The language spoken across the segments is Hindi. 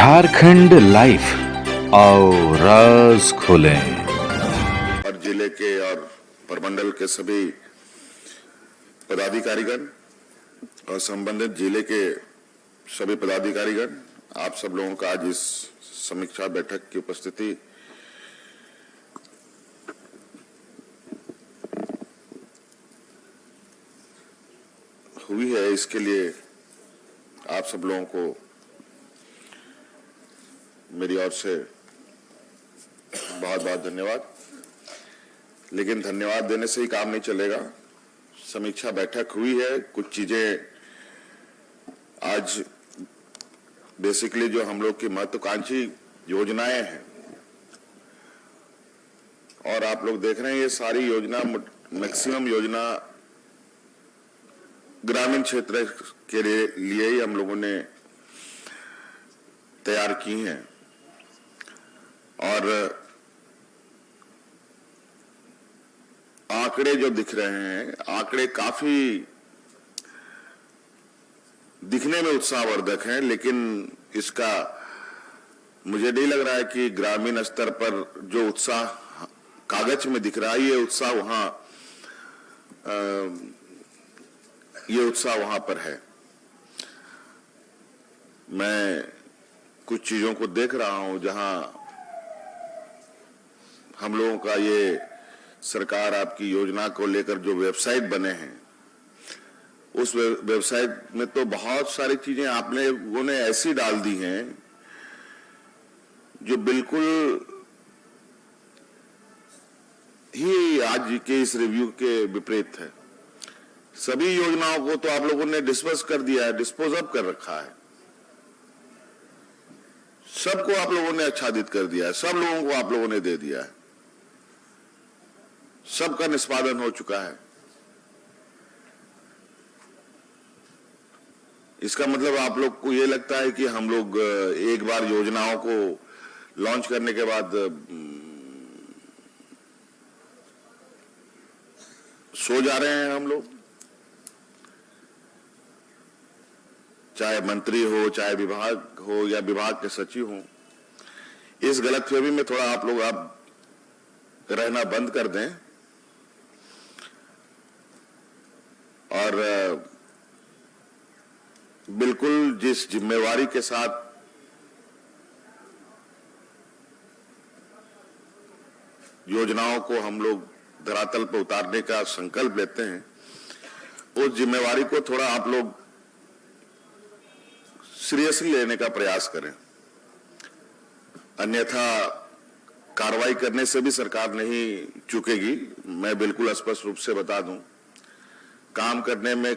झारखंड लाइफ आओ राज खोलें। और जिले के और प्रमंडल के सभी पदाधिकारीगण और संबंधित जिले के सभी पदाधिकारीगण, आप सब लोगों का आज इस समीक्षा बैठक की उपस्थिति हुई है, इसके लिए आप सब लोगों को मेरी ओर से बहुत बहुत धन्यवाद। लेकिन धन्यवाद देने से ही काम नहीं चलेगा। समीक्षा बैठक हुई है, कुछ चीजें आज बेसिकली जो हम लोग की महत्वाकांक्षी योजनाएं हैं और आप लोग देख रहे हैं, ये सारी योजना मैक्सिमम योजना ग्रामीण क्षेत्र के लिए ही हम लोगों ने तैयार की हैं। और आंकड़े जो दिख रहे हैं, आंकड़े काफी दिखने में उत्साहवर्धक हैं, लेकिन इसका मुझे नहीं लग रहा है कि ग्रामीण स्तर पर जो उत्साह कागज में दिख रहा है, ये उत्साह वहां पर है। मैं कुछ चीजों को देख रहा हूं जहां हम लोगों का ये सरकार आपकी योजना को लेकर जो वेबसाइट बने हैं, उस वेबसाइट में तो बहुत सारी चीजें आप लोगों ने ऐसी डाल दी हैं जो बिल्कुल ही आज के इस रिव्यू के विपरीत है। सभी योजनाओं को तो आप लोगों ने डिस्पर्स कर दिया है, डिस्पोज अप कर रखा है, सबको आप लोगों ने आच्छादित कर दिया है, सब लोगों को आप लोगों ने दे दिया है, सबका निष्पादन हो चुका है। इसका मतलब आप लोग को ये लगता है कि हम लोग एक बार योजनाओं को लॉन्च करने के बाद सो जा रहे हैं हम लोग, चाहे मंत्री हो, चाहे विभाग हो या विभाग के सचिव हो। इस गलतफहमी में थोड़ा आप लोग रहना बंद कर दें और बिल्कुल जिस जिम्मेवारी के साथ योजनाओं को हम लोग धरातल पर उतारने का संकल्प लेते हैं, उस जिम्मेवारी को थोड़ा आप लोग सीरियसली लेने का प्रयास करें। अन्यथा कार्रवाई करने से भी सरकार नहीं चूकेगी। मैं बिल्कुल स्पष्ट रूप से बता दूं, काम करने में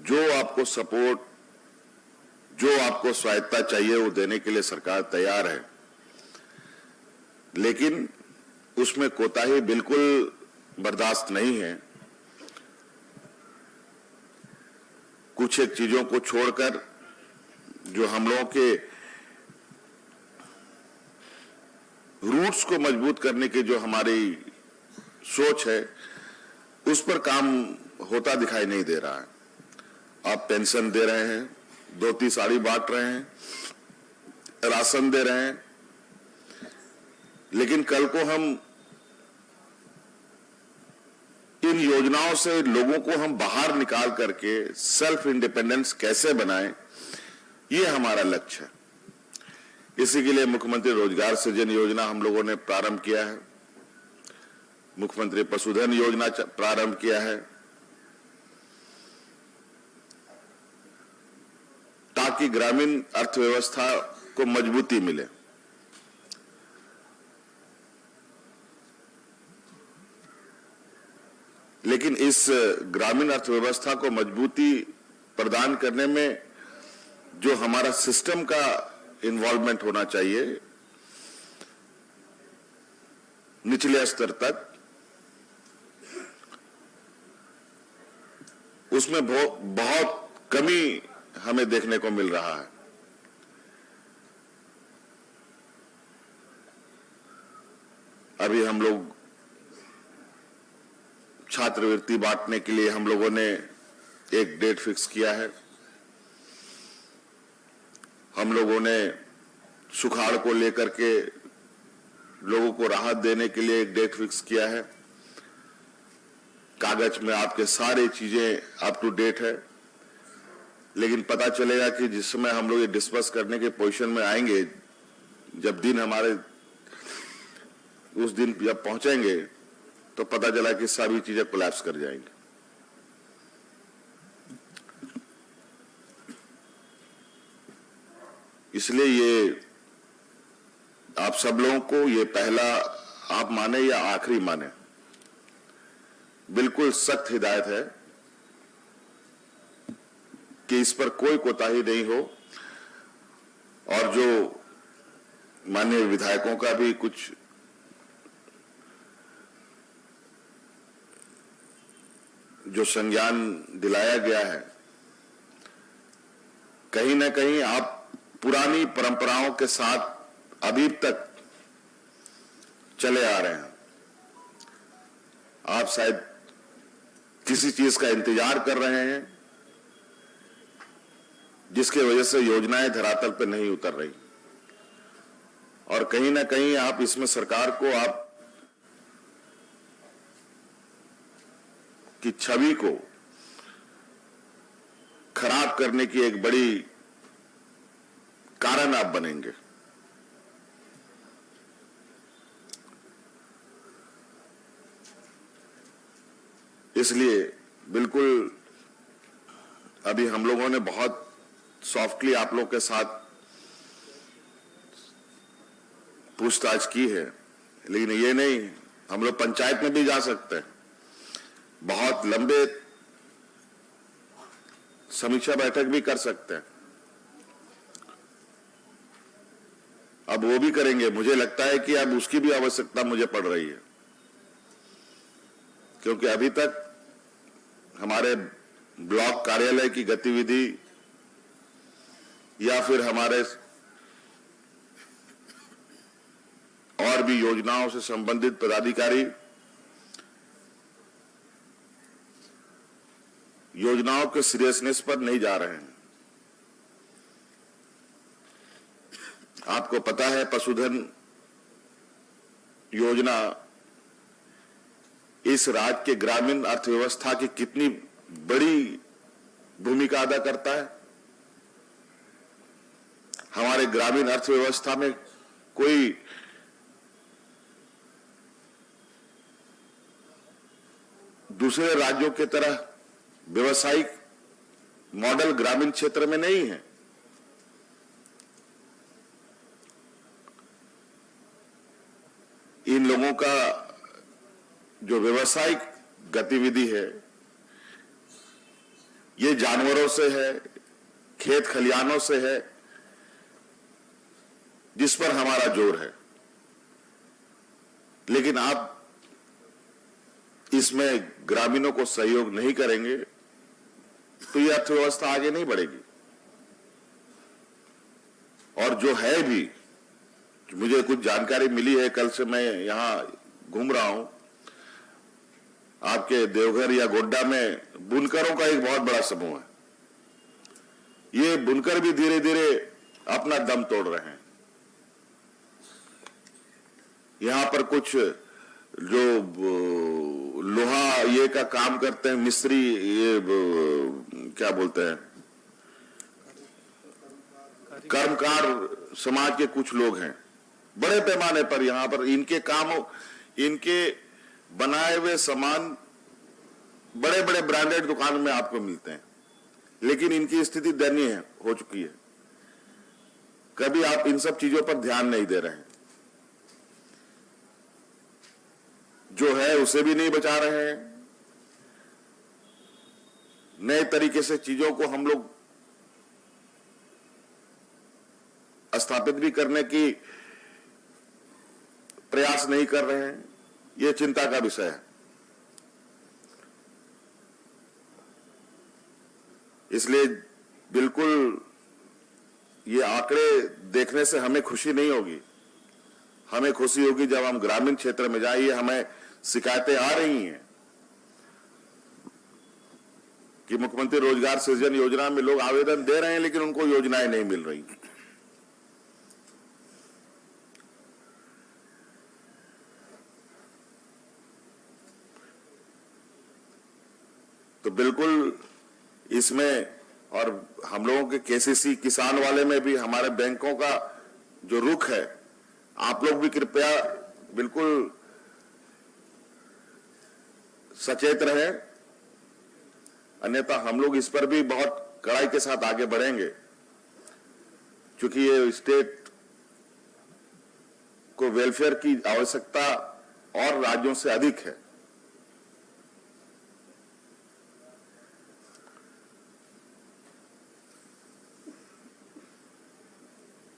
जो आपको सपोर्ट, जो आपको स्वायत्ता चाहिए, वो देने के लिए सरकार तैयार है, लेकिन उसमें कोताही बिल्कुल बर्दाश्त नहीं है। कुछ एक चीजों को छोड़कर जो हम लोगों के रूट्स को मजबूत करने की जो हमारी सोच है, उस पर काम होता दिखाई नहीं दे रहा है। आप पेंशन दे रहे हैं, धोती साड़ी बांट रहे हैं, राशन दे रहे हैं, लेकिन कल को हम इन योजनाओं से लोगों को हम बाहर निकाल करके सेल्फ इंडिपेंडेंस कैसे बनाएं, ये हमारा लक्ष्य है। इसी के लिए मुख्यमंत्री रोजगार सृजन योजना हम लोगों ने प्रारंभ किया है, मुख्यमंत्री पशुधन योजना प्रारंभ किया है, ताकि ग्रामीण अर्थव्यवस्था को मजबूती मिले। लेकिन इस ग्रामीण अर्थव्यवस्था को मजबूती प्रदान करने में जो हमारा सिस्टम का इन्वॉल्वमेंट होना चाहिए निचले स्तर तक, उसमें बहुत कमी हमें देखने को मिल रहा है। अभी हम लोग छात्रवृत्ति बांटने के लिए हम लोगों ने एक डेट फिक्स किया है। हम लोगों ने सुखाड़ को लेकर के लोगों को राहत देने के लिए एक डेट फिक्स किया है। कागज में आपके सारी चीजें अप टू डेट है, लेकिन पता चलेगा कि जिस समय हम लोग ये डिस्कस करने के पोजीशन में आएंगे, जब दिन हमारे उस दिन जब पहुंचेंगे तो पता चला कि सभी चीजें कोलैप्स कर जाएंगी। इसलिए ये आप सब लोगों को ये पहला आप माने या आखिरी माने, बिल्कुल सख्त हिदायत है कि इस पर कोई कोताही नहीं हो। और जो माननीय विधायकों का भी कुछ जो संज्ञान दिलाया गया है, कहीं ना कहीं आप पुरानी परंपराओं के साथ अभी तक चले आ रहे हैं। आप शायद किसी चीज का इंतजार कर रहे हैं जिसके वजह से योजनाएं धरातल पर नहीं उतर रही, और कहीं ना कहीं आप इसमें सरकार को आप की छवि को खराब करने की एक बड़ी कारण आप बनेंगे। इसलिए बिल्कुल अभी हम लोगों ने बहुत सॉफ्टली आप लोग के साथ पूछताछ की है, लेकिन ये नहीं, हम लोग पंचायत में भी जा सकते हैं, बहुत लंबे समीक्षा बैठक भी कर सकते हैं। अब वो भी करेंगे। मुझे लगता है कि अब उसकी भी आवश्यकता मुझे पड़ रही है, क्योंकि अभी तक हमारे ब्लॉक कार्यालय की गतिविधि या फिर हमारे और भी योजनाओं से संबंधित पदाधिकारी योजनाओं के सीरियसनेस पर नहीं जा रहे हैं। आपको पता है पशुधन योजना इस राज्य के ग्रामीण अर्थव्यवस्था की कितनी बड़ी भूमिका अदा करता है। हमारे ग्रामीण अर्थव्यवस्था में कोई दूसरे राज्यों की तरह व्यवसायिक मॉडल ग्रामीण क्षेत्र में नहीं है। इन लोगों का जो व्यवसायिक गतिविधि है, ये जानवरों से है, खेत खलिहानों से है, जिस पर हमारा जोर है। लेकिन आप इसमें ग्रामीणों को सहयोग नहीं करेंगे तो ये अर्थव्यवस्था आगे नहीं बढ़ेगी। और जो है भी, मुझे कुछ जानकारी मिली है, कल से मैं यहां घूम रहा हूं, आपके देवघर या गोड्डा में बुनकरों का एक बहुत बड़ा समूह है। ये बुनकर भी धीरे धीरे अपना दम तोड़ रहे हैं। यहां पर कुछ जो लोहा ये का काम करते हैं, मिस्त्री, ये क्या बोलते हैं, कर्मकार समाज के कुछ लोग हैं, बड़े पैमाने पर यहां पर इनके काम, इनके बनाए हुए सामान बड़े बड़े ब्रांडेड दुकान में आपको मिलते हैं, लेकिन इनकी स्थिति दयनीय हो चुकी है। कभी आप इन सब चीजों पर ध्यान नहीं दे रहे हैं। जो है उसे भी नहीं बचा रहे हैं। नए तरीके से चीजों को हम लोग स्थापित भी करने की प्रयास नहीं कर रहे हैं। यह चिंता का विषय है। इसलिए बिल्कुल ये आंकड़े देखने से हमें खुशी नहीं होगी। हमें खुशी होगी जब हम ग्रामीण क्षेत्र में जाइए, हमें शिकायतें आ रही हैं कि मुख्यमंत्री रोजगार सृजन योजना में लोग आवेदन दे रहे हैं, लेकिन उनको योजनाएं नहीं मिल रही। बिल्कुल इसमें, और हम लोगों के केसीसी किसान वाले में भी हमारे बैंकों का जो रुख है, आप लोग भी कृपया बिल्कुल सचेत रहें, अन्यथा हम लोग इस पर भी बहुत कड़ाई के साथ आगे बढ़ेंगे, क्योंकि ये स्टेट को वेलफेयर की आवश्यकता और राज्यों से अधिक है।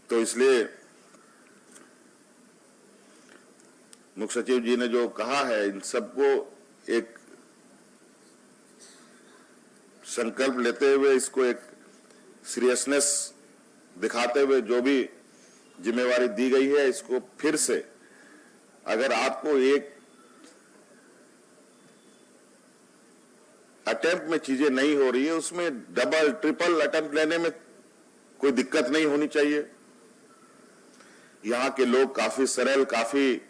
तो इसलिए मुख्य सचिव जी ने जो कहा है, इन सबको एक संकल्प लेते हुए, इसको एक सीरियसनेस दिखाते हुए जो भी जिम्मेवारी दी गई है, इसको फिर से, अगर आपको एक अटेम्प्ट में चीजें नहीं हो रही है, उसमें डबल ट्रिपल अटेम्प्ट लेने में कोई दिक्कत नहीं होनी चाहिए। यहाँ के लोग काफी सरल, काफी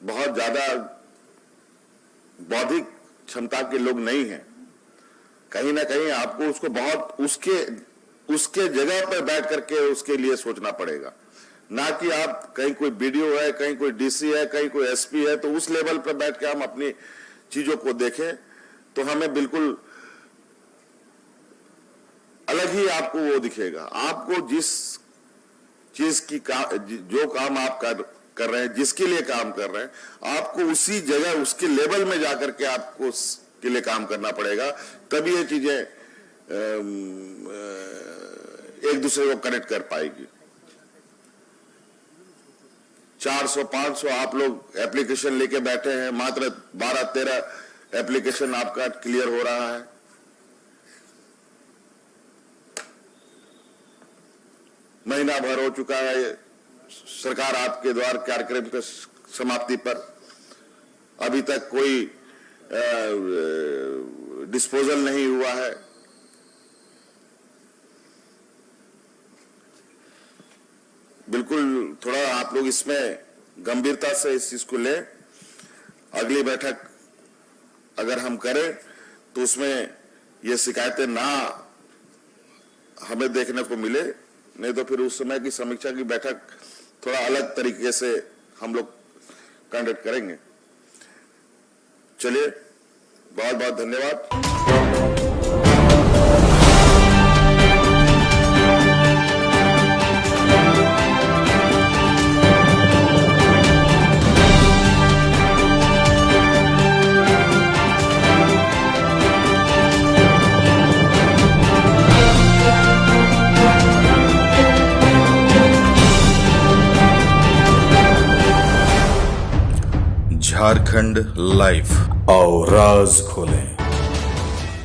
बहुत ज्यादा बौद्धिक क्षमता के लोग नहीं हैं। कहीं ना कहीं आपको उसको बहुत उसके जगह पर बैठ करके उसके लिए सोचना पड़ेगा, ना कि आप कहीं कोई बीडीओ है, कहीं कोई डीसी है, कहीं कोई एसपी है, तो उस लेवल पर बैठ के हम अपनी चीजों को देखें तो हमें बिल्कुल अलग ही आपको वो दिखेगा। आपको जिस चीज की जो काम आप कर रहे हैं, जिसके लिए काम कर रहे हैं, आपको उसी जगह उसके लेवल में जाकर के आपको उसके लिए काम करना पड़ेगा, तभी ये चीजें एक दूसरे को कनेक्ट कर पाएगी। 400-500 आप लोग एप्लीकेशन लेके बैठे हैं, मात्र 12-13 एप्लीकेशन आपका क्लियर हो रहा है। महीना भर हो चुका है सरकार आपके द्वार कार्यक्रम के समाप्ति पर, अभी तक कोई डिस्पोजल नहीं हुआ है। बिल्कुल थोड़ा आप लोग इसमें गंभीरता से इस चीज को लें। अगली बैठक अगर हम करें तो उसमें ये शिकायतें ना हमें देखने को मिले, नहीं तो फिर उस समय की समीक्षा की बैठक थोड़ा अलग तरीके से हम लोग कंडक्ट करेंगे। चलिए, बहुत बहुत धन्यवाद। झारखंड लाइफ, आओ राज खोलें।